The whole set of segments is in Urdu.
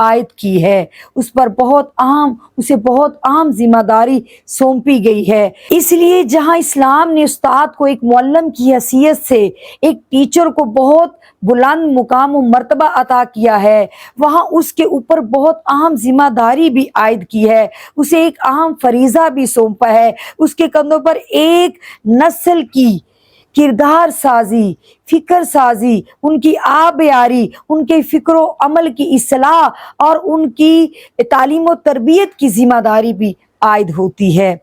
عائد کی ہے، اسے بہت اہم ذمہ داری سونپی گئی ہے۔ اس لیے جہاں اسلام نے استاد کو ایک معلم کی حیثیت سے ایک ٹیچر کو بہت بلند مقام و مرتبہ عطا کیا ہے، وہاں اس کے اوپر بہت اہم ذمہ داری بھی عائد کی ہے، اسے ایک اہم فریضہ بھی سونپا ہے۔ اس کے کندھوں پر ایک نسل کی کردار سازی، فکر سازی، ان کی آبیاری، ان کے فکر و عمل کی اصلاح اور ان کی تعلیم و تربیت کی ذمہ داری بھی عائد ہوتی ہے۔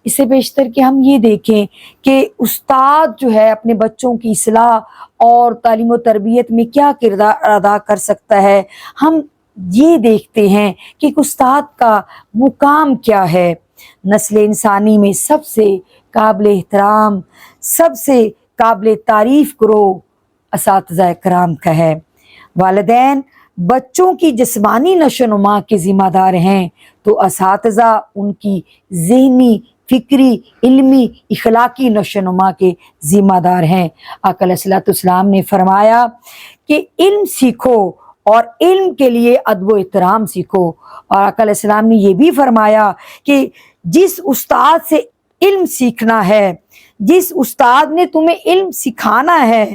اس سے بیشتر کہ ہم یہ دیکھیں کہ استاد جو ہے اپنے بچوں کی اصلاح اور تعلیم و تربیت میں کیا کردار ادا کر سکتا ہے، ہم یہ دیکھتے ہیں کہ ایک استاد کا مقام کیا ہے۔ نسل انسانی میں سب سے قابل احترام، سب سے قابل تعریف گروہ اساتذہ کرام کا ہے۔ والدین بچوں کی جسمانی نشو و نما کے ذمہ دار ہیں تو اساتذہ ان کی ذہنی، فکری، علمی، اخلاقی نشو و نما کے ذمہ دار ہیں۔ آقا علیہ الصلوۃ والسلام نے فرمایا کہ علم سیکھو اور علم کے لیے ادب و احترام سیکھو، اور آقا علیہ السلام نے یہ بھی فرمایا کہ جس استاد سے علم سیکھنا ہے، جس استاد نے تمہیں علم سکھانا ہے،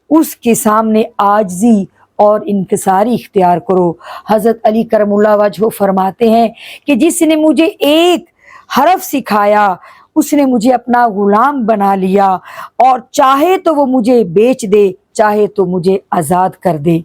اس کے سامنے عاجزی اور انکساری اختیار کرو۔ حضرت علی کرم اللہ وجہہ فرماتے ہیں کہ جس نے مجھے ایک حرف سکھایا اس نے مجھے اپنا غلام بنا لیا، اور چاہے تو وہ مجھے بیچ دے، چاہے تو مجھے آزاد کر دے۔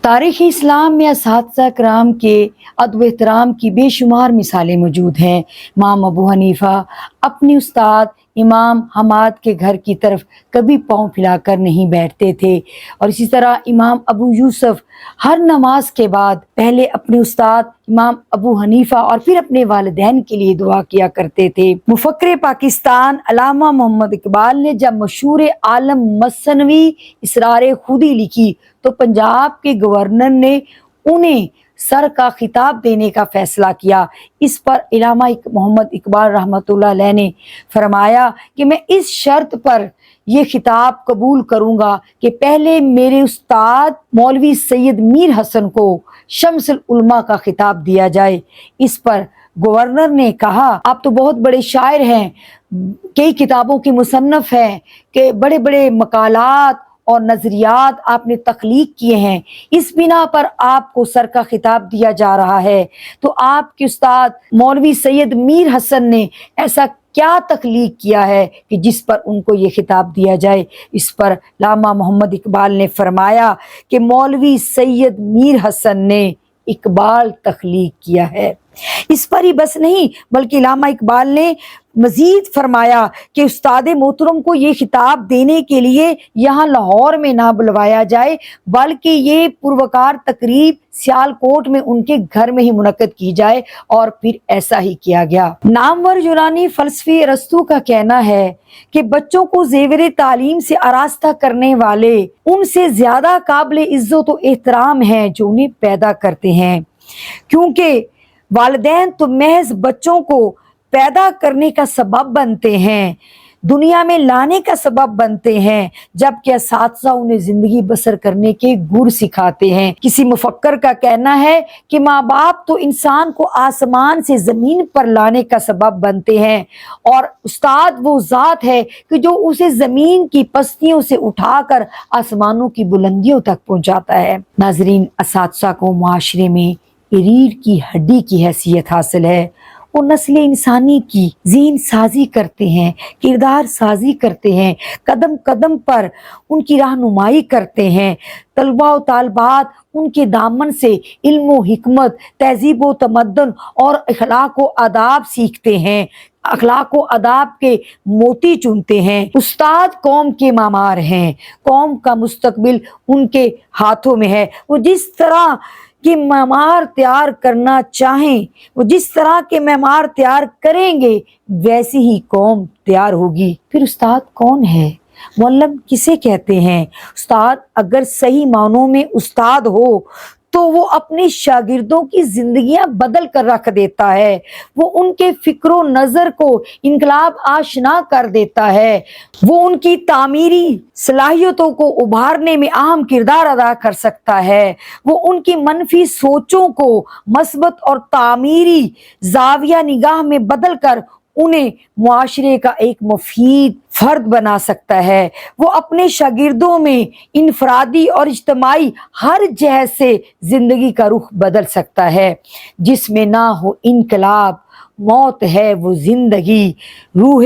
تاریخ اسلام میں اساتذہ کرام کے ادب و احترام کی بے شمار مثالیں موجود ہیں۔ امام ابو حنیفہ اپنے استاد امام حماد کے گھر کی طرف کبھی پاؤں پھیلا کر نہیں بیٹھتے تھے، اور اسی طرح امام ابو یوسف ہر نماز کے بعد پہلے اپنے استاد امام ابو حنیفہ اور پھر اپنے والدین کے لیے دعا کیا کرتے تھے۔ مفکر پاکستان علامہ محمد اقبال نے جب مشہور عالم مثنوی اسرار خودی لکھی تو پنجاب کے گورنر نے انہیں سر کا خطاب دینے کا فیصلہ کیا۔ اس پر علامہ محمد اقبال رحمۃ اللہ علیہ نے فرمایا کہ میں اس شرط پر یہ خطاب قبول کروں گا کہ پہلے میرے استاد مولوی سید میر حسن کو شمس العلماء کا خطاب دیا جائے۔ اس پر گورنر نے کہا آپ تو بہت بڑے شاعر ہیں، کئی کتابوں کے مصنف ہیں، کہ بڑے بڑے مقالات اور نظریات آپ نے تخلیق کیے ہیں، اس بنا پر آپ کو سر کا خطاب دیا جا رہا ہے، تو آپ کے استاد مولوی سید میر حسن نے ایسا کیا تخلیق کیا ہے کہ جس پر ان کو یہ خطاب دیا جائے؟ اس پر علامہ محمد اقبال نے فرمایا کہ مولوی سید میر حسن نے اقبال تخلیق کیا ہے۔ اس پر ہی بس نہیں بلکہ علامہ اقبال نے مزید فرمایا کہ استاد محترم کو یہ خطاب دینے کے لیے یہاں لاہور میں نہ بلوایا جائے بلکہ یہ پروقار تقریب سیالکوٹ میں ان کے گھر میں ہی منعقد کی جائے، اور پھر ایسا ہی کیا گیا۔ نامور یونانی فلسفی ارسطو کا کہنا ہے کہ بچوں کو زیور تعلیم سے آراستہ کرنے والے ان سے زیادہ قابل عزت و احترام ہیں جو انہیں پیدا کرتے ہیں، کیونکہ والدین تو محض بچوں کو پیدا کرنے کا سبب بنتے ہیں، دنیا میں لانے کا سبب بنتے ہیں، جبکہ اساتذہ انہیں زندگی بسر کرنے کے گر سکھاتے ہیں۔ کسی مفکر کا کہنا ہے کہ ماں باپ تو انسان کو آسمان سے زمین پر لانے کا سبب بنتے ہیں، اور استاد وہ ذات ہے کہ جو اسے زمین کی پستیوں سے اٹھا کر آسمانوں کی بلندیوں تک پہنچاتا ہے۔ ناظرین، اساتذہ کو معاشرے میں ریڑھ کی ہڈی کی حیثیت حاصل ہے، وہ نسل انسانی کی ذہن سازی کرتے ہیں، کردار سازی کرتے ہیں، قدم قدم پر ان کی رہنمائی کرتے ہیں۔ طلباء و طالبات ان کے دامن سے علم و حکمت، تہذیب و تمدن اور اخلاق و آداب سیکھتے ہیں، اخلاق و آداب کے موتی چنتے ہیں۔ استاد قوم کے معمار ہیں، قوم کا مستقبل ان کے ہاتھوں میں ہے۔ وہ جس طرح کہ معمار تیار کرنا چاہیں، وہ جس طرح کے معمار تیار کریں گے ویسی ہی قوم تیار ہوگی۔ پھر استاد کون ہے؟ معلم کسے کہتے ہیں؟ استاد اگر صحیح معنوں میں استاد ہو تو وہ اپنے شاگردوں کی زندگیاں بدل کر رکھ دیتا ہے، وہ ان کے فکر و نظر کو انقلاب آشنا کر دیتا ہے، وہ ان کی تعمیری صلاحیتوں کو ابھارنے میں اہم کردار ادا کر سکتا ہے، وہ ان کی منفی سوچوں کو مثبت اور تعمیری زاویہ نگاہ میں بدل کر انہیں معاشرے کا ایک مفید فرد بنا سکتا ہے، وہ اپنے شاگردوں میں انفرادی اور اجتماعی ہر جہت سے زندگی کا رخ بدل سکتا ہے۔ جس میں نہ ہو انقلاب، موت ہے وہ زندگی، روح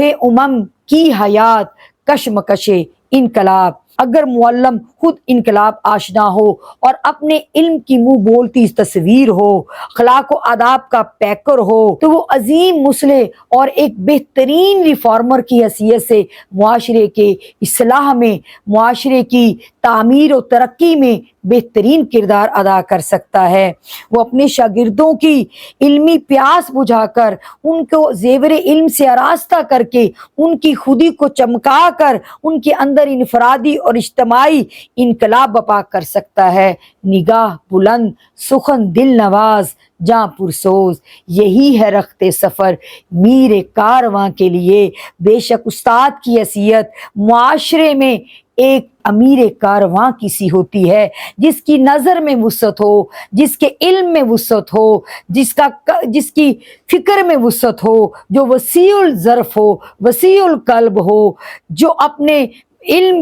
کی حیات، کشمکش انقلاب۔ اگر معلم خود انقلاب آشنا ہو اور اپنے علم کی منہ بولتی تصویر ہو، اخلاق و آداب کا پیکر ہو، تو وہ عظیم مصلح اور ایک بہترین ریفارمر کی حیثیت سے معاشرے کے اصلاح میں، معاشرے کی تعمیر و ترقی میں بہترین کردار ادا کر سکتا ہے۔ وہ اپنے شاگردوں کی علمی پیاس بجھا کر، ان کو زیور علم سے آراستہ کر کے، ان کی خودی کو چمکا کر ان کے اندر انفرادی اور اجتماعی انقلاب برپا کر سکتا ہے۔ نگاہ بلند، سخن دل نواز، جاں پرسوز، یہی ہے رخت سفر میر کارواں کے لیے۔ بے شک استاد کی حیثیت معاشرے میں ایک امیر کارواں کسی ہوتی ہے، جس کی نظر میں وسعت ہو، جس کے علم میں وسعت ہو، جس کی فکر میں وسعت ہو، جو وسیع الظرف ہو، وسیع القلب ہو، جو اپنے علم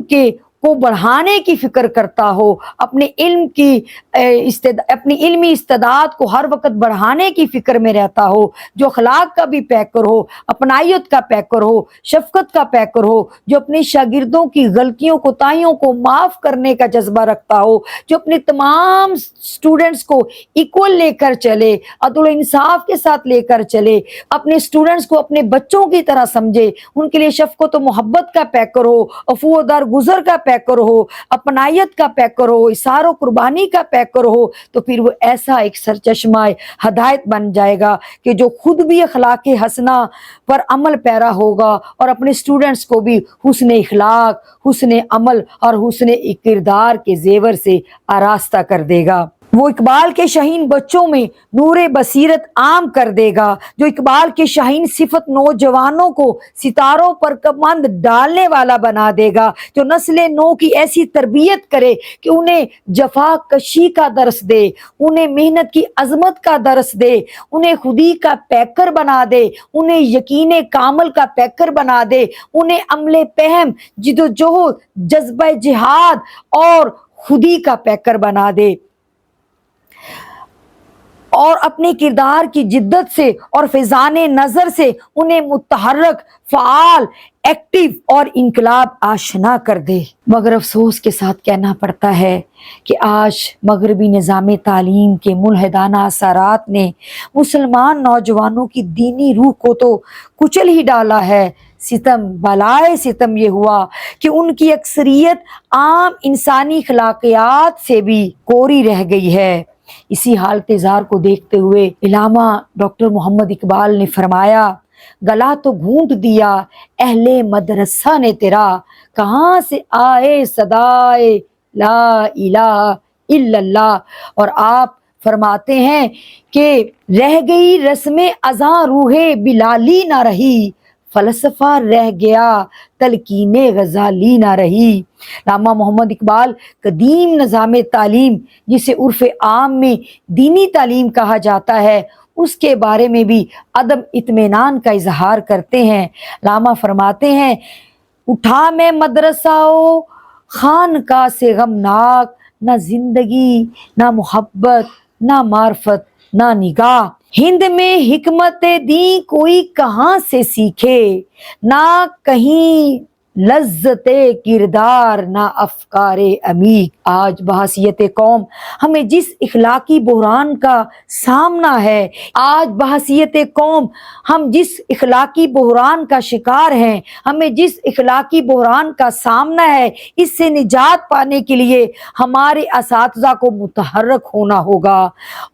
کو بڑھانے کی فکر کرتا ہو، اپنے اپنی علمی استعداد کو ہر وقت بڑھانے کی فکر میں رہتا ہو، جو اخلاق کا بھی پیکر ہو، اپنائیت کا پیکر ہو، شفقت کا پیکر ہو، جو اپنے شاگردوں کی غلطیوں کوتاہیوں کو معاف کرنے کا جذبہ رکھتا ہو، جو اپنے تمام سٹوڈنٹس کو ایکول لے کر چلے، عدل و انصاف کے ساتھ لے کر چلے، اپنے سٹوڈنٹس کو اپنے بچوں کی طرح سمجھے، ان کے لیے شفقت و محبت کا پیکر ہو، عفو و درگزر کا پیکر ہو، اپنائیت کا پیکر ہو، اثار و قربانی کا پیکر ہو، تو پھر وہ ایسا ایک سرچشمہ ہدایت بن جائے گا کہ جو خود بھی اخلاق حسنہ پر عمل پیرا ہوگا اور اپنے سٹوڈنٹس کو بھی حسن اخلاق، حسن عمل اور حسن کردار کے زیور سے آراستہ کر دے گا۔ وہ اقبال کے شاہین بچوں میں نور بصیرت عام کر دے گا، جو اقبال کے شاہین صفت نوجوانوں کو ستاروں پر کمند ڈالنے والا بنا دے گا، جو نسل نو کی ایسی تربیت کرے کہ انہیں جفا کشی کا درس دے، انہیں محنت کی عظمت کا درس دے، انہیں خودی کا پیکر بنا دے، انہیں یقین کامل کا پیکر بنا دے، انہیں عمل پہم، جدوجہد، جذبہ جہاد اور خودی کا پیکر بنا دے، اور اپنے کردار کی جدت سے اور فیضان نظر سے انہیں متحرک، فعال، ایکٹیو اور انقلاب آشنا کر دے۔ مگر افسوس کے ساتھ کہنا پڑتا ہے کہ آج مغربی نظام تعلیم کے ملحدانہ اثرات نے مسلمان نوجوانوں کی دینی روح کو تو کچل ہی ڈالا ہے۔ ستم بالائے ستم یہ ہوا کہ ان کی اکثریت عام انسانی اخلاقیات سے بھی کوری رہ گئی ہے۔ اسی حالت زار کو دیکھتے ہوئے علامہ ڈاکٹر محمد اقبال نے فرمایا، گلا تو گھونٹ دیا اہل مدرسہ نے تیرا، کہاں سے آئے صدائے لا الہ الا اللہ۔ اور آپ فرماتے ہیں کہ رہ گئی رسم ازاں روح بلالی نہ رہی، فلسفہ رہ گیا تلقین غزالی نہ رہی۔ علامہ محمد اقبال قدیم نظام تعلیم، جسے عرف عام میں دینی تعلیم کہا جاتا ہے، اس کے بارے میں بھی عدم اطمینان کا اظہار کرتے ہیں۔ علامہ فرماتے ہیں، اٹھا میں مدرسہ و خانقاہ سے غمناک، نہ زندگی، نہ محبت، نہ معرفت، نہ نگاہ۔ ہند میں حکمت دین کوئی کہاں سے سیکھے، نہ کہیں لذت کردار، نہ افکار عمیق۔ آج بحیثیت قوم ہمیں جس اخلاقی بحران کا سامنا ہے، آج بحیثیت قوم ہم جس اخلاقی بحران کا شکار ہیں، ہمیں جس اخلاقی بحران کا سامنا ہے، اس سے نجات پانے کے لیے ہمارے اساتذہ کو متحرک ہونا ہوگا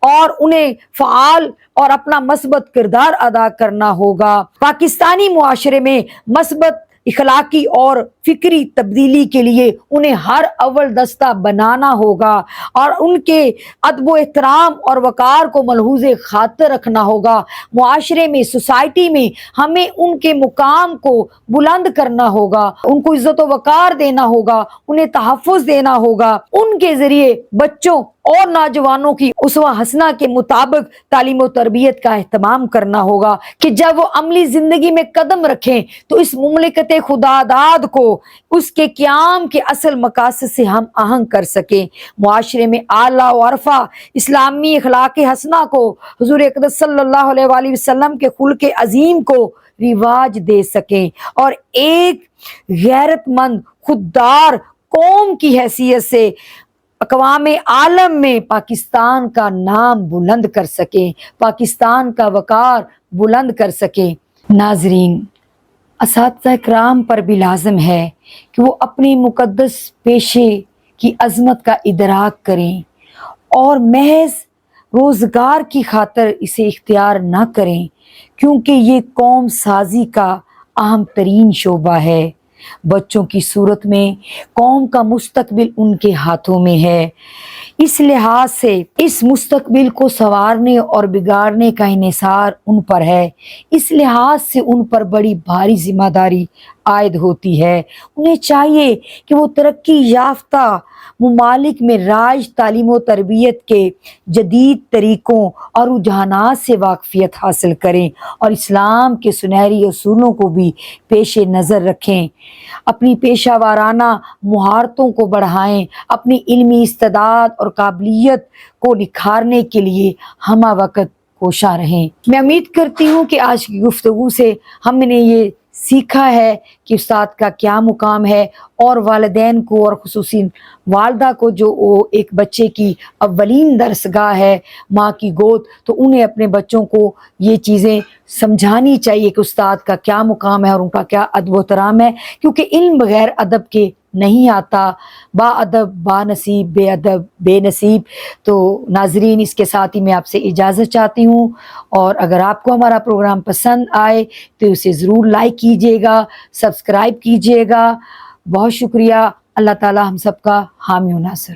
اور انہیں فعال اور اپنا مثبت کردار ادا کرنا ہوگا۔ پاکستانی معاشرے میں مثبت اخلاقی اور فکری تبدیلی کے لیے انہیں ہر اول دستہ بنانا ہوگا اور ان کے ادب و احترام اور وقار کو ملحوظ خاطر رکھنا ہوگا۔ معاشرے میں، سوسائٹی میں ہمیں ان کے مقام کو بلند کرنا ہوگا، ان کو عزت و وقار دینا ہوگا، انہیں تحفظ دینا ہوگا۔ ان کے ذریعے بچوں اور نوجوانوں کی اسوہ حسنہ کے مطابق تعلیم و تربیت کا اہتمام کرنا ہوگا کہ جب وہ عملی زندگی میں قدم رکھیں تو اس مملکت خداداد کو اس کے قیام کے اصل مقاصد سے ہم آہنگ کر سکیں، معاشرے میں اعلیٰ و ارفع اسلامی اخلاق حسنہ کو، حضور اقدس صلی اللہ علیہ وآلہ وسلم کے خلق عظیم کو رواج دے سکیں اور ایک غیرت مند خوددار قوم کی حیثیت سے اقوام عالم میں پاکستان کا نام بلند کر سکیں، پاکستان کا وقار بلند کر سکیں۔ ناظرین، اساتذہ کرام پر بھی لازم ہے کہ وہ اپنے مقدس پیشے کی عظمت کا ادراک کریں اور محض روزگار کی خاطر اسے اختیار نہ کریں، کیونکہ یہ قوم سازی کا اہم ترین شعبہ ہے۔ بچوں کی صورت میں قوم کا مستقبل ان کے ہاتھوں میں ہے، اس لحاظ سے اس مستقبل کو سنوارنے اور بگاڑنے کا انحصار ان پر ہے، اس لحاظ سے ان پر بڑی بھاری ذمہ داری عائد ہوتی ہے۔ انہیں چاہیے کہ وہ ترقی یافتہ ممالک میں رائج تعلیم و تربیت کے جدید طریقوں اور رجحانات سے واقفیت حاصل کریں اور اسلام کے سنہری اصولوں کو بھی پیش نظر رکھیں، اپنی پیشہ وارانہ مہارتوں کو بڑھائیں، اپنی علمی استعداد اور قابلیت کو نکھارنے کے لیے ہمہ وقت کوشاں رہیں۔ میں امید کرتی ہوں کہ آج کی گفتگو سے ہم نے یہ سیکھا ہے کہ استاد کا کیا مقام ہے اور والدین کو اور خصوصاً والدہ کو جو ایک بچے کی اولین درسگاہ ہے، ماں کی گود، تو انہیں اپنے بچوں کو یہ چیزیں سمجھانی چاہیے کہ استاد کا کیا مقام ہے اور ان کا کیا ادب و احترام ہے، کیونکہ علم بغیر ادب کے نہیں آتا، با ادب با نصیب، بے ادب بے نصیب۔ تو ناظرین، اس کے ساتھ ہی میں آپ سے اجازت چاہتی ہوں، اور اگر آپ کو ہمارا پروگرام پسند آئے تو اسے ضرور لائک کیجیے گا، سبسکرائب کیجیے گا۔ بہت شکریہ۔ اللہ تعالی ہم سب کا حامی و ناصر۔